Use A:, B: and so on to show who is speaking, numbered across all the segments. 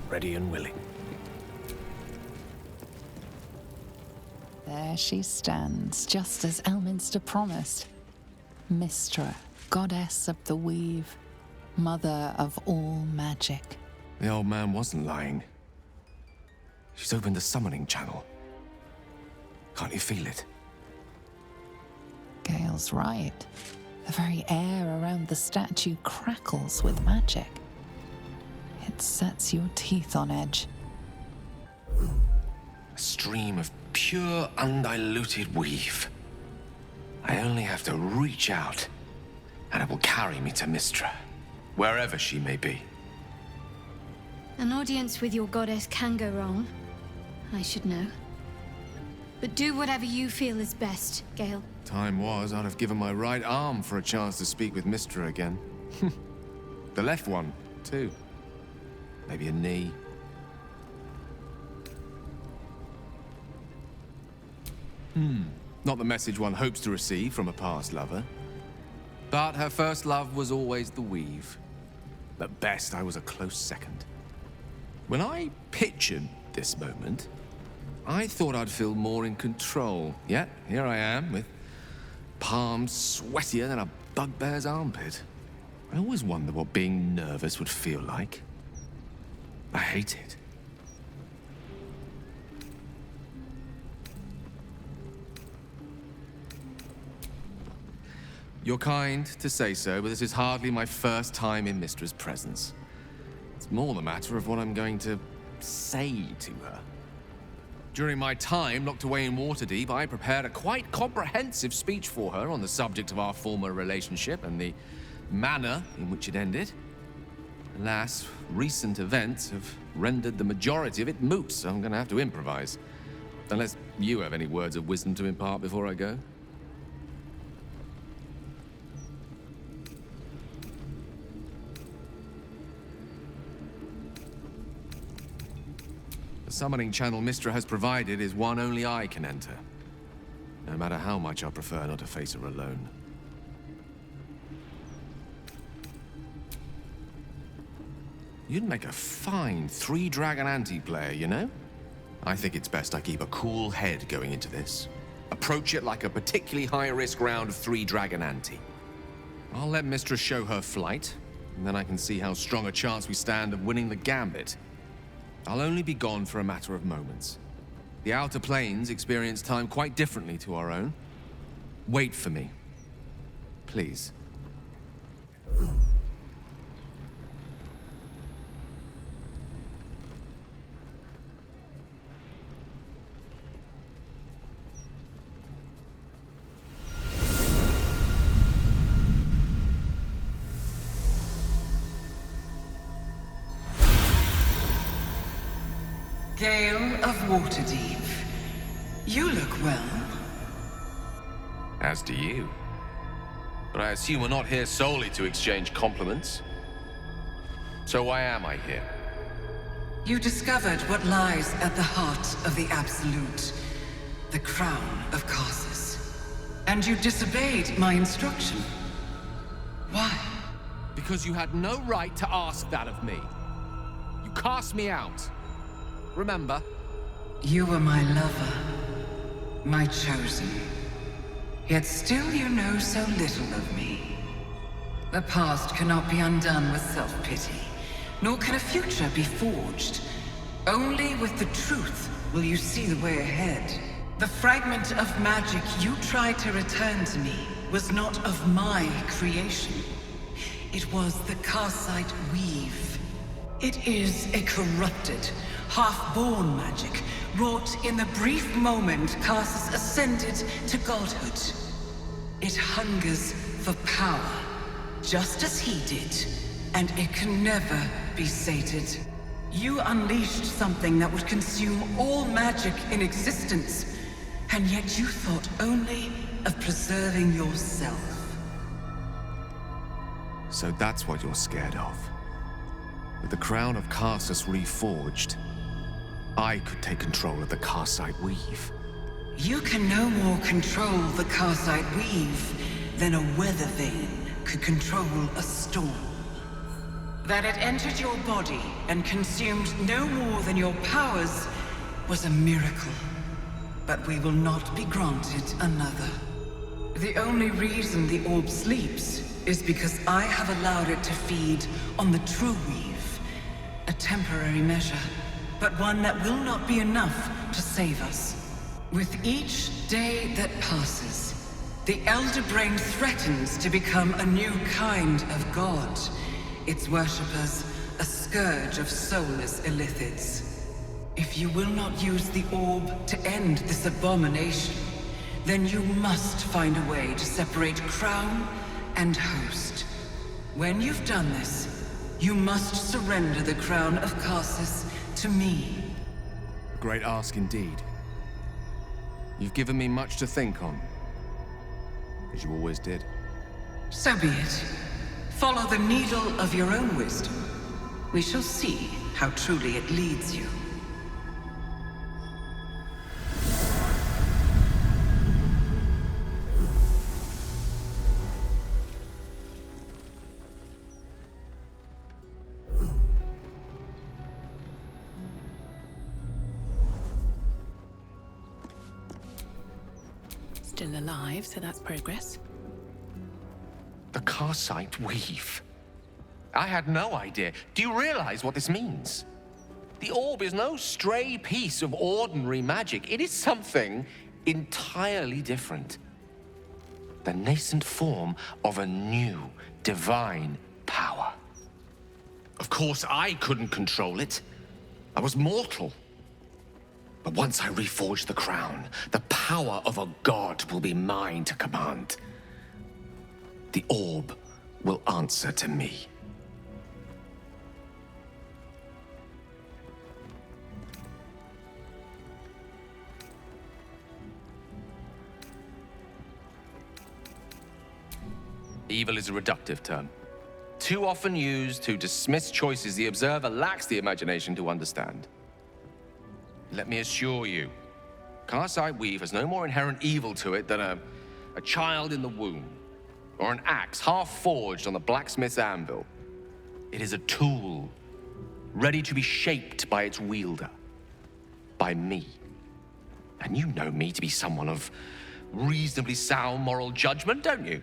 A: ready and willing.
B: There she stands, just as Elminster promised. Mystra, goddess of the weave, mother of all magic.
A: The old man wasn't lying. She's opened the summoning channel. Can't you feel it?
B: Gale's right. The very air around the statue crackles with magic. It sets your teeth on edge.
A: A stream of pure, undiluted weave. I only have to reach out, and it will carry me to Mystra, wherever she may be.
C: An audience with your goddess can go wrong. I should know. But do whatever you feel is best, Gale.
A: Time was, I'd have given my right arm for a chance to speak with Mystra again. The left one, too. Maybe a knee. Not the message one hopes to receive from a past lover. But her first love was always the weave. At best, I was a close second. When I pictured this moment, I thought I'd feel more in control. Yet, here I am, with palms sweatier than a bugbear's armpit. I always wondered what being nervous would feel like. I hate it. You're kind to say so, but this is hardly my first time in Mystra's presence. It's more the matter of what I'm going to say to her. During my time locked away in Waterdeep, I prepared a quite comprehensive speech for her on the subject of our former relationship and the manner in which it ended. Alas, recent events have rendered the majority of it moot, so I'm going to have to improvise. Unless you have any words of wisdom to impart before I go. The summoning channel Mystra has provided is one only I can enter. No matter how much I prefer not to face her alone. You'd make a fine three-dragon anti-player, you know? I think it's best I keep a cool head going into this. Approach it like a particularly high-risk round of three-dragon ante. I'll let Mystra show her flight, and then I can see how strong a chance we stand of winning the gambit. I'll only be gone for a matter of moments. The Outer Planes experience time quite differently to our own. Wait for me. Please.
D: Gale of Waterdeep. You look well.
A: As do you. But I assume we're not here solely to exchange compliments. So why am I here?
D: You discovered what lies at the heart of the Absolute, the crown of Karsus. And you disobeyed my instruction. Why?
A: Because you had no right to ask that of me. You cast me out. Remember?
D: You were my lover, my chosen. Yet still you know so little of me. The past cannot be undone with self-pity, nor can a future be forged. Only with the truth will you see the way ahead. The fragment of magic you tried to return to me was not of my creation. It was the Karsite weave. It is a corrupted, half-born magic, wrought in the brief moment Karsus ascended to godhood. It hungers for power, just as he did, and it can never be sated. You unleashed something that would consume all magic in existence, and yet you thought only of preserving yourself.
A: So that's what you're scared of. With the crown of Karsus reforged, I could take control of the Karsite weave.
D: You can no more control the Karsite weave than a weather vane could control a storm. That it entered your body and consumed no more than your powers was a miracle. But we will not be granted another. The only reason the orb sleeps is because I have allowed it to feed on the true weave. A temporary measure, but one that will not be enough to save us. With each day that passes, the Elder Brain threatens to become a new kind of god. Its worshippers, a scourge of soulless illithids. If you will not use the orb to end this abomination, then you must find a way to separate crown and host. When you've done this, you must surrender the crown of Karsus to me.
A: A great ask indeed. You've given me much to think on, as you always did.
D: So be it. Follow the needle of your own wisdom. We shall see how truly it leads you.
E: Still alive, so that's progress.
A: The Karsite Weave. I had no idea. Do you realize what this means? The orb is no stray piece of ordinary magic. It is something entirely different. The nascent form of a new divine power. Of course, I couldn't control it. I was mortal. But once I reforge the crown, the power of a god will be mine to command. The orb will answer to me. Evil is a reductive term, too often used to dismiss choices the observer lacks the imagination to understand. Let me assure you, Karsite Weave has no more inherent evil to it than a child in the womb, or an axe half forged on the blacksmith's anvil. It is a tool, ready to be shaped by its wielder, by me. And you know me to be someone of reasonably sound moral judgment, don't you?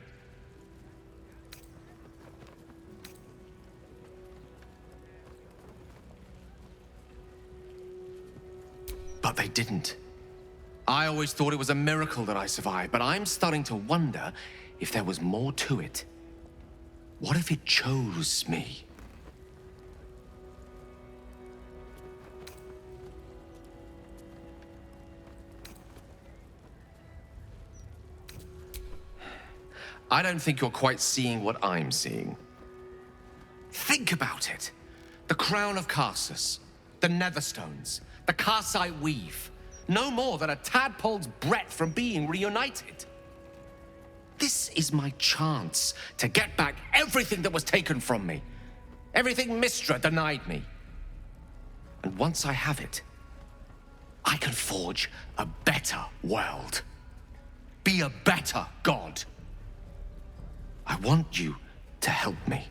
A: But they didn't. I always thought it was a miracle that I survived, but I'm starting to wonder if there was more to it. What if it chose me? I don't think you're quite seeing what I'm seeing. Think about it. The crown of Karsus, the Netherstones, the Karsite Weave. No more than a tadpole's breadth from being reunited. This is my chance to get back everything that was taken from me. Everything Mystra denied me. And once I have it, I can forge a better world. Be a better god. I want you to help me.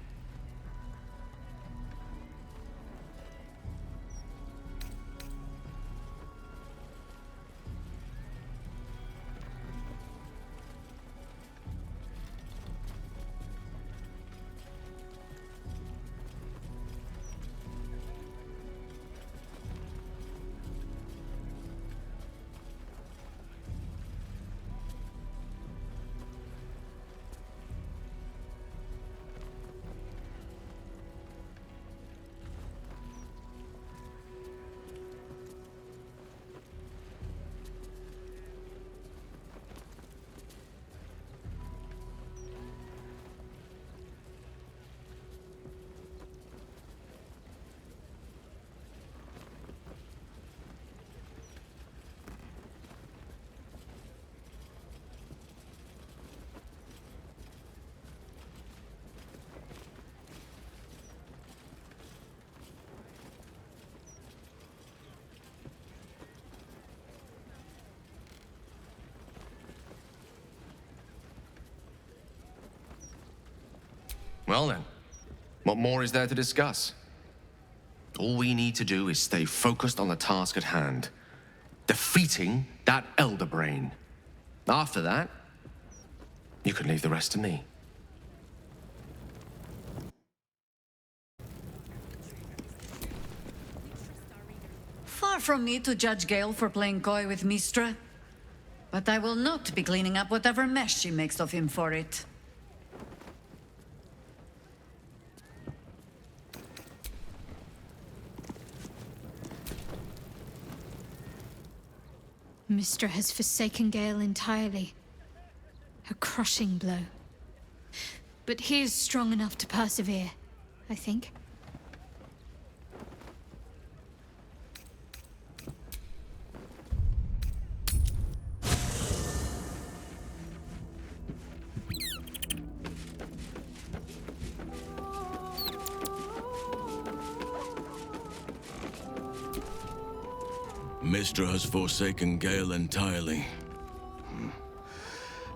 A: Well then, What more is there to discuss? All we need to do is stay focused on the task at hand. Defeating that Elder Brain. After that, you can leave the rest to me.
D: Far from me to judge Gale for playing coy with Mystra, but I will not be cleaning up whatever mess she makes of him for it.
C: Mystra has forsaken Gale entirely. A crushing blow. But he is strong enough to persevere, I think.
F: Mystra has forsaken Gale entirely.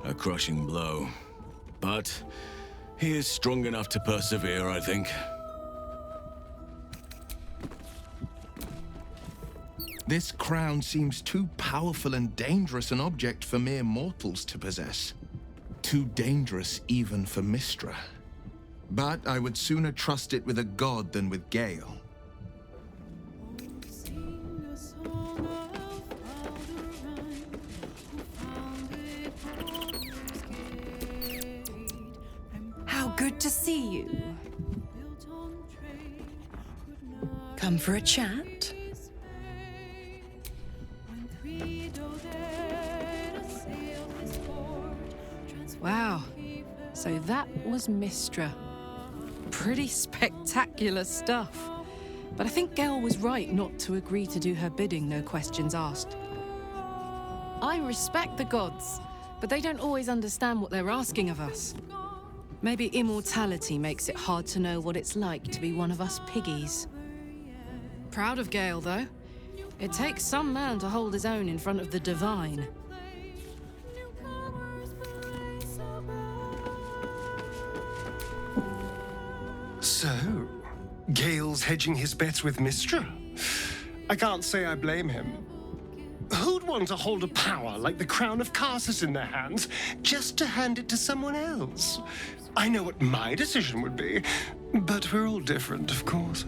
F: A crushing blow. But he is strong enough to persevere, I think.
G: This crown seems too powerful and dangerous an object for mere mortals to possess. Too dangerous even for Mystra. But I would sooner trust it with a god than with Gale.
E: Good to see you. Come for a chat?
H: Wow. So that was Mystra. Pretty spectacular stuff. But I think Gale was right not to agree to do her bidding, no questions asked. I respect the gods, but they don't always understand what they're asking of us. Maybe immortality makes it hard to know what it's like to be one of us piggies. Proud of Gale, though. It takes some man to hold his own in front of the divine.
I: So, Gale's hedging his bets with Mystra? I can't say I blame him. Who'd want to hold a power like the Crown of Karsus in their hands just to hand it to someone else? I know what my decision would be, but we're all different, of course.